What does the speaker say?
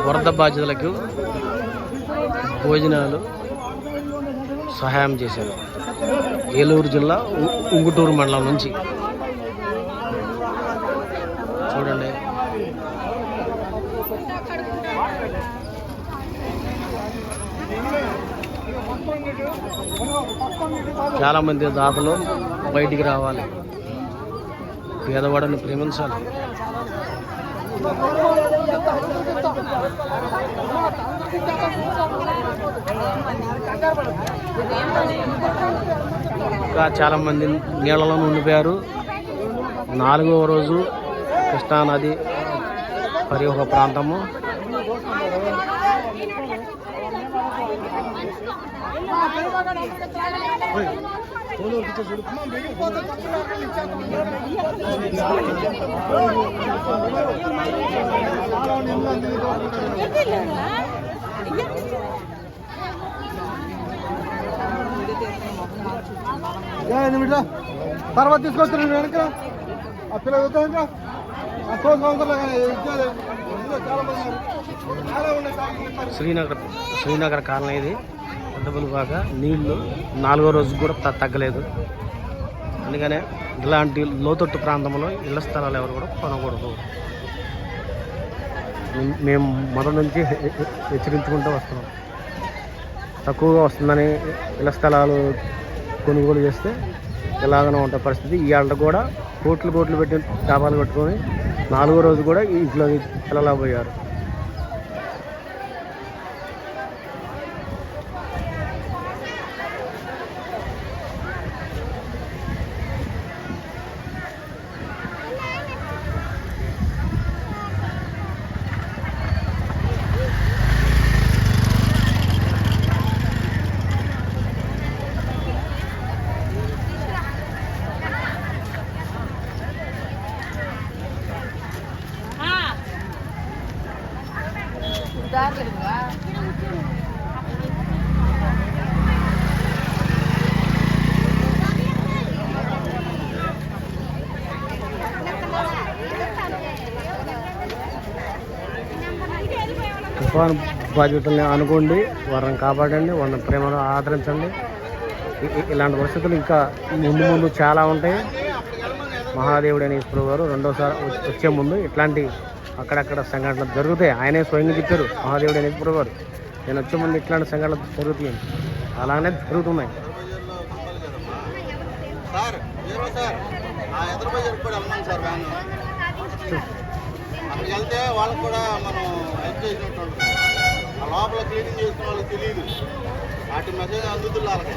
వరద బాధితులకు భోజనాలు సహాయం చేశారు. ఏలూరు జిల్లా ఉంగుటూరు మండలం నుంచి చూడండి. చాలా మంది దాతలు బయటికి రావాలి, పేదవాడిని ప్రేమించాలి. ఇంకా చాలా మంది నీళ్ళలో ఉండిపోయారు. 4వ రోజు కృష్ణానది పరివాహక ప్రాంతము. తర్వాత తీసుకొచ్చారు వెనక ఆ పిల్లలు శ్రీనగర్ కాలనీ ఇది. పెద్దపల్లి బాగా నీళ్లు 4వ రోజు కూడా తగ్గలేదు. అందుకనే ఇలాంటి లోతట్టు ప్రాంతంలో ఇళ్ల స్థలాలు ఎవరు కూడా కొనకూడదు. మేము మొదటి నుంచి హెచ్చరించుకుంటూ వస్తున్నాం. తక్కువగా వస్తుందని ఇళ్ల స్థలాలు కొనుగోలు చేస్తే ఇలాగనే ఉంటే పరిస్థితి. ఇవాళ కూడా కోట్లు పెట్టి డాబాలు కట్టుకొని 4వ రోజు కూడా ఇంట్లోకి వెళ్ళలేకపోయారు. తుఫాను బాధ్యతల్ని అనుకోండి, వారిని కాపాడండి, వారిని ప్రేమలో ఆదరించండి. ఇలాంటి పరిస్థితులు ఇంకా ముందు చాలా ఉంటాయి. మహాదేవుడు అనే ఈశ్వరు గారు రెండోసారి వచ్చే ముందు ఇట్లాంటి అక్కడక్కడ సంఘటనలు జరుగుతాయి. ఆయనే స్వయంగా చెప్పారు, మహాదేవుడు అనే ఈశ్వరు గారు, నేను వచ్చే ముందు ఇట్లాంటి సంఘటనలు జరుగుతాయి. అలానే జరుగుతున్నాయి. అక్కడికి వెళ్తే వాళ్ళకి కూడా మనం హెల్ప్ చేసినట్టు ఉంటుంది. ఆ లోపల క్లీనింగ్ చేసుకున్న వాళ్ళకి తెలియదు, వాటి మెసేజ్ అందుతుంది వాళ్ళకి.